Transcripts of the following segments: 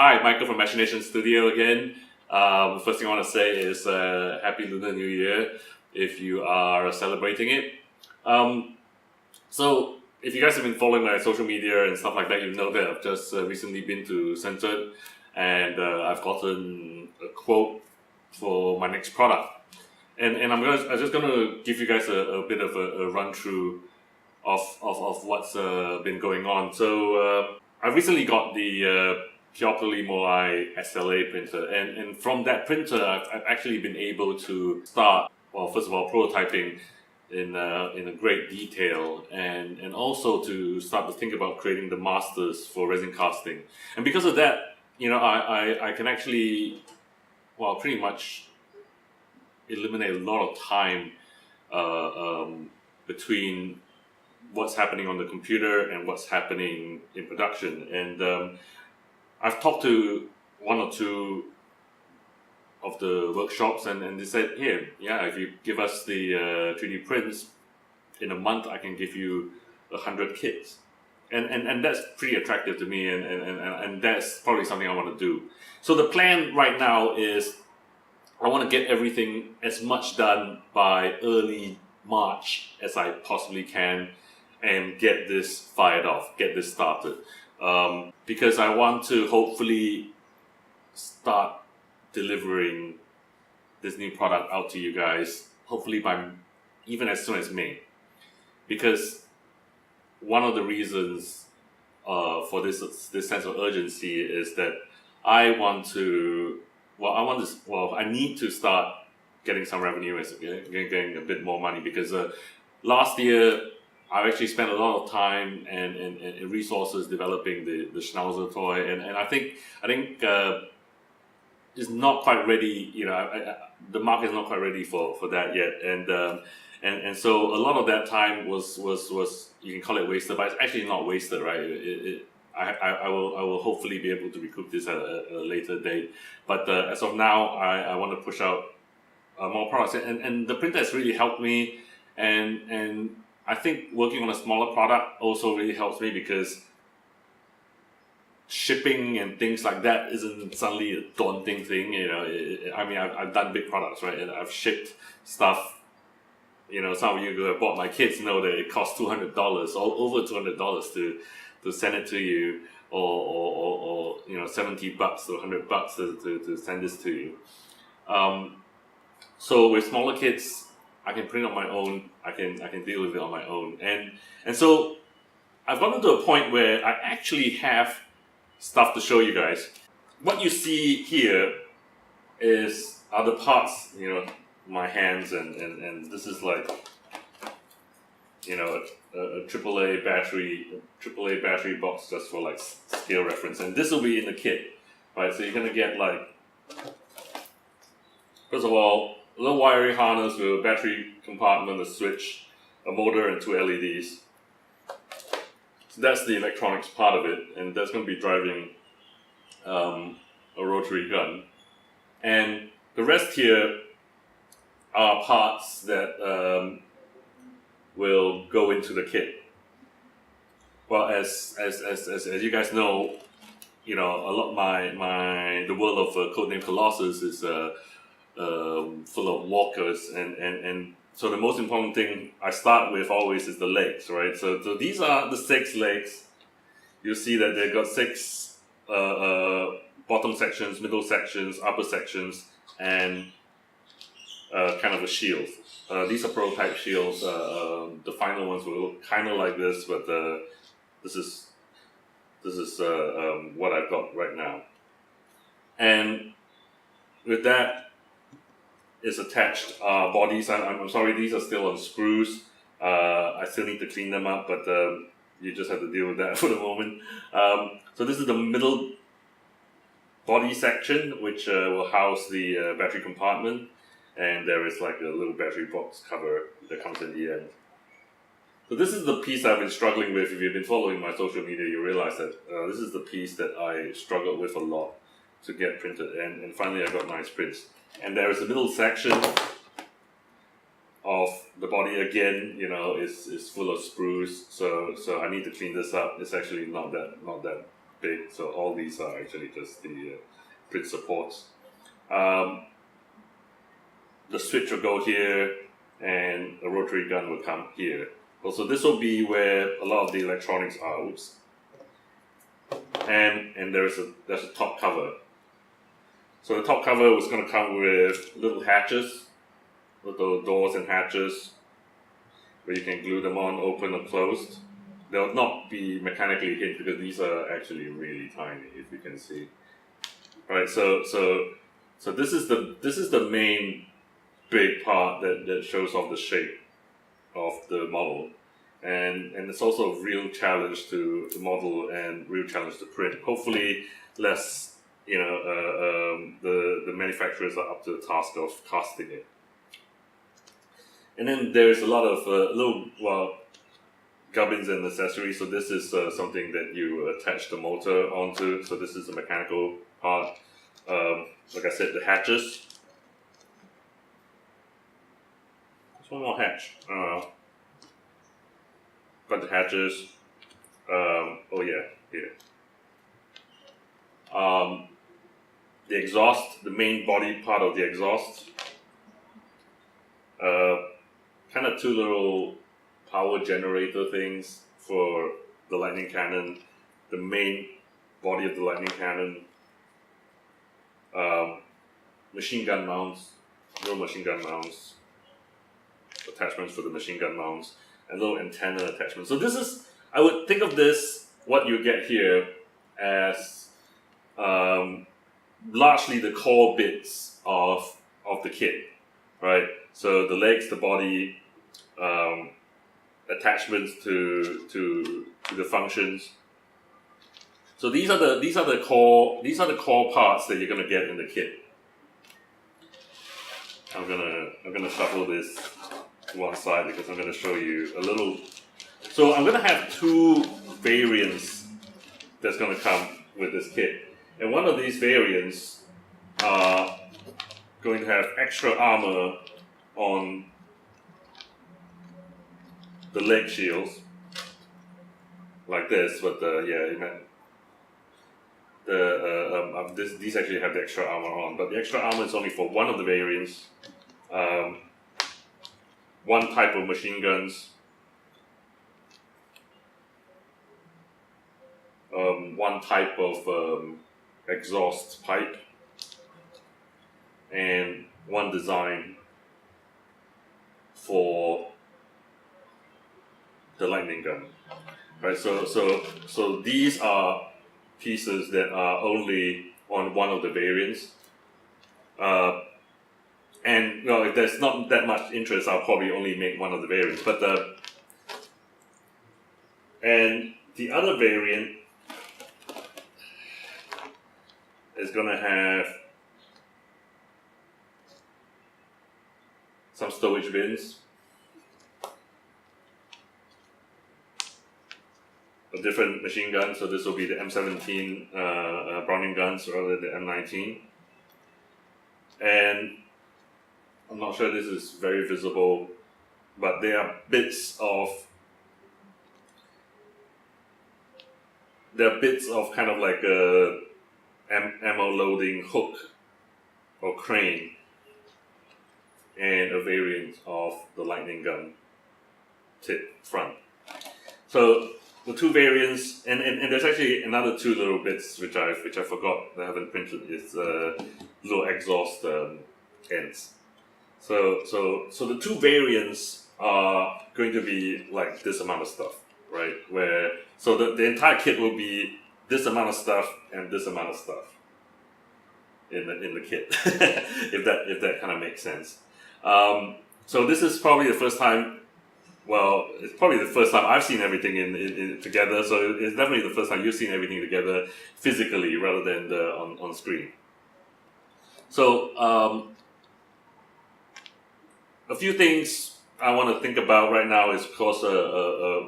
Hi, Michael from Machination Studio again. First thing I want to say is Happy Lunar New Year if you are celebrating it. So, if you guys have been following my social media and stuff like that, you know that I've just recently been to Censored and I've gotten a quote for my next product. And I'm just going to give you guys a bit of a run through of what's been going on. So, I recently got the Pure Polymer SLA printer, and from that printer, I've actually been able to start, well, first of all, prototyping in a great detail, and also to start to think about creating the masters for resin casting. And because of that, I can actually, well, pretty much eliminate a lot of time between what's happening on the computer and what's happening in production. And I've talked to one or two of the workshops, and they said, "Here, yeah, if you give us the 3D prints in a month, I can give you 100 kits," and that's pretty attractive to me, and that's probably something I want to do. So the plan right now is I want to get everything as much done by early March as I possibly can, and get this fired off, get this started. Because I want to hopefully start delivering this new product out to you guys, hopefully by even as soon as May. Because one of the reasons for this sense of urgency is that I need to start getting some revenue, getting a bit more money, because last year I've actually spent a lot of time and resources developing the Schnauzer toy, and I think it's not quite ready. The market is not quite ready for that yet, and so a lot of that time was you can call it wasted, but it's actually not wasted, right? I will hopefully be able to recoup this at a later date, but as of now, I want to push out more products, and the printer has really helped me, and I think working on a smaller product also really helps me, because shipping and things like that isn't suddenly a daunting thing. I've done big products, right? And I've shipped stuff. Some of you who have bought my kits know that it costs $200 or over $200 to send it to you, or $70 to $100 to send this to you. So with smaller kits, I can print on my own. I can deal with it on my own, and so I've gotten to a point where I actually have stuff to show you guys. What you see here are the parts. My hands, and this is like a AAA battery box, just for like scale reference, and this will be in the kit, right? So you're gonna get, like, first of all, a little wiring harness with a battery compartment, a switch, a motor, and two LEDs. So that's the electronics part of it, and that's going to be driving a rotary gun. And the rest here are parts that will go into the kit. Well, as you guys know, a lot the world of Codename Colossus is full of walkers, and so the most important thing I start with always is the legs, right? So these are the 6 legs. You see that they've got 6 bottom sections, middle sections, upper sections, and kind of a shield. These are prototype shields. The final ones will look kind of like this, but this is what I've got right now. And with that is attached bodies. I'm sorry, these are still on screws. I still need to clean them up, but you just have to deal with that for the moment. So this is the middle body section, which will house the battery compartment, and there is like a little battery box cover that comes in the end. So this is the piece I've been struggling with. If you've been following my social media, you realize that this is the piece that I struggled with a lot to get printed, and finally I got nice prints. And there is a middle section of the body again, is full of screws. So I need to clean this up. It's actually not that big. So all these are actually just the print supports. The switch will go here, and a rotary gun will come here. Also, this will be where a lot of the electronics are. Oops. And there's a top cover. So the top cover was going to come with little hatches, little doors and hatches, where you can glue them on, open or closed. They'll not be mechanically hinged because these are actually really tiny, if you can see. All right, so this is the main big part that shows off the shape of the model, and it's also a real challenge to model and real challenge to print. Hopefully, less the manufacturers are up to the task of casting it. And then there's a lot of little gubbins and accessories. So this is something that you attach the motor onto. So this is the mechanical part. Like I said, the hatches. There's one more hatch. But the hatches. Oh yeah, here. The exhaust, the main body part of the exhaust. Kind of two little power generator things for the lightning cannon, the main body of the lightning cannon, machine gun mounts, little machine gun mounts, attachments for the machine gun mounts, and little antenna attachments. So this is, I would think of this, what you get here, as largely the core bits of the kit, right? So the legs, the body, attachments to the functions. So these are the core parts that you're gonna get in the kit. I'm gonna shuffle this to one side because I'm gonna show you a little. So I'm gonna have two variants that's gonna come with this kit, and one of these variants are going to have extra armor on the leg shields, like this. But these actually have the extra armor on, but the extra armor is only for one of the variants. One type of machine guns, one type of exhaust pipe, and one design for the lightning gun. Right, so these are pieces that are only on one of the variants. And if there's not that much interest, I'll probably only make one of the variants. But and the other variant is gonna have some stowage bins, a different machine gun. So this will be the M17 Browning guns rather than the M19. And I'm not sure this is very visible, but there are bits of kind of like a ammo loading hook or crane and a variant of the lightning gun tip front. So the two variants, and there's actually another two little bits which I forgot that I haven't printed, is little exhaust ends. So the two variants are going to be like this amount of stuff, right? So the entire kit will be this amount of stuff and this amount of stuff in the kit, if that kind of makes sense. So this is probably the first time. Well, it's probably the first time I've seen everything in together. So it's definitely the first time you've seen everything together physically rather than on screen. So a few things I want to think about right now is, of course,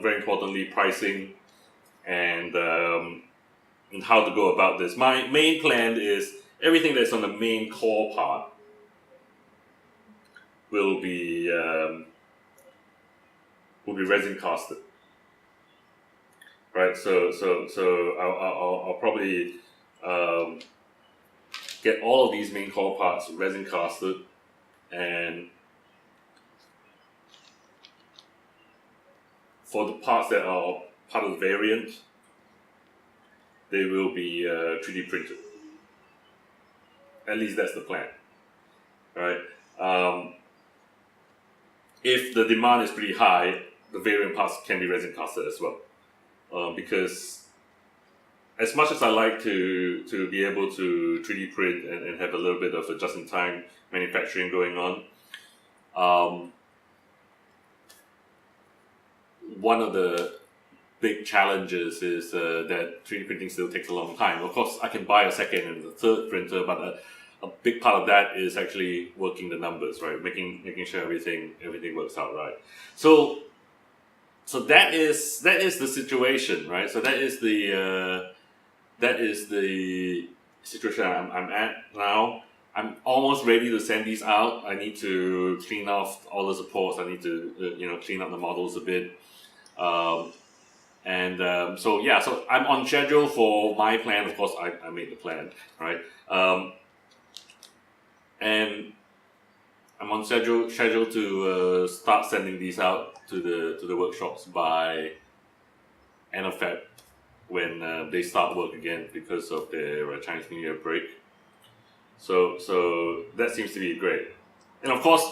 very importantly, pricing and how to go about this. My main plan is everything that's on the main core part will be resin casted. right? So I'll probably get all of these main core parts resin casted, and for the parts that are part of the variant, they will be 3D printed. At least that's the plan, right? If the demand is pretty high, the variant parts can be resin casted as well, because as much as I like to be able to 3D print and have a little bit of a just-in-time manufacturing going on, one of the big challenges is that 3D printing still takes a long time. Of course, I can buy a second and a third printer, but a big part of that is actually working the numbers, right? Making sure everything works out right. So that is the situation, right? So that is the situation I'm at now. I'm almost ready to send these out. I need to clean off all the supports. I need to clean up the models a bit. So I'm on schedule for my plan. Of course, I made the plan, right? And I'm on schedule to start sending these out to the workshops by end of Feb, when they start work again because of their Chinese New Year break. So that seems to be great. And of course,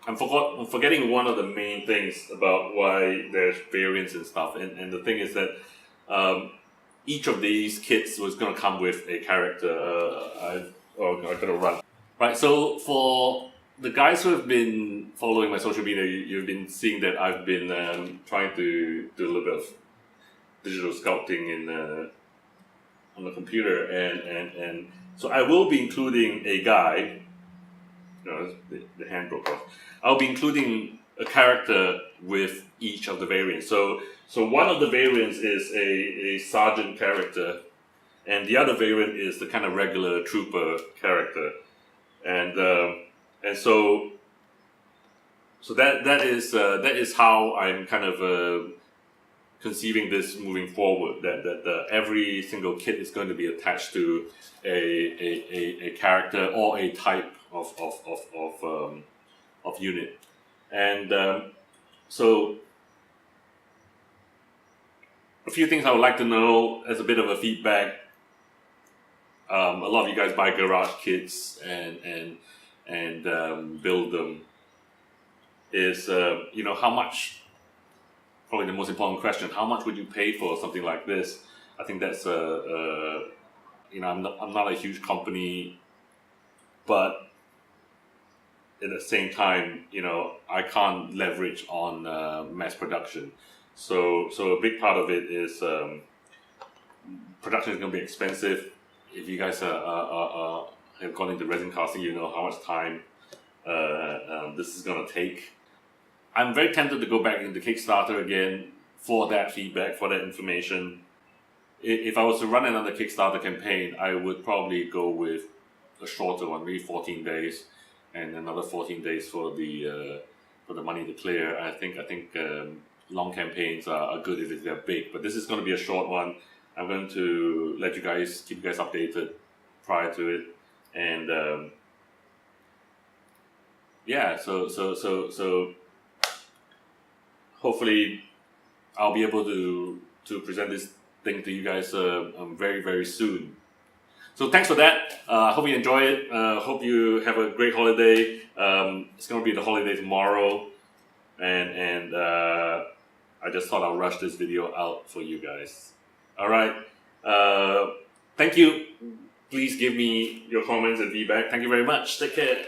I'm forgetting one of the main things about why there's variants and stuff. And the thing is that each of these kits was going to come with a character. I'm going to run. Right, so for the guys who have been following my social media, you've been seeing that I've been trying to do a little bit of digital sculpting on the computer, and so I will be including a guide. The hand broke off. I'll be including a character with each of the variants. So one of the variants is a sergeant character, and the other variant is the kind of regular trooper character, and so that is how I'm kind of conceiving this moving forward. That every single kit is going to be attached to a character or a type of unit, and so a few things I would like to know as a bit of a feedback. A lot of you guys buy garage kits and build them. Is how much? Probably the most important question: how much would you pay for something like this? I think that's I'm not a huge company, but at the same time, I can't leverage on mass production. So a big part of it is production is going to be expensive. If you guys have gone into resin casting, you know how much time this is going to take. I'm very tempted to go back into Kickstarter again for that feedback, for that information. If I was to run another Kickstarter campaign, I would probably go with a shorter one, maybe 14 days, and another 14 days for the money to clear. I think long campaigns are good if they're big, but this is going to be a short one. I'm going to keep you guys updated prior to it, and so hopefully I'll be able to present this thing to you guys very, very soon. So thanks for that. Hope you enjoy it. Hope you have a great holiday. It's going to be the holiday tomorrow, and I just thought I'll rush this video out for you guys. All right. Thank you. Please give me your comments and feedback. Thank you very much. Take care.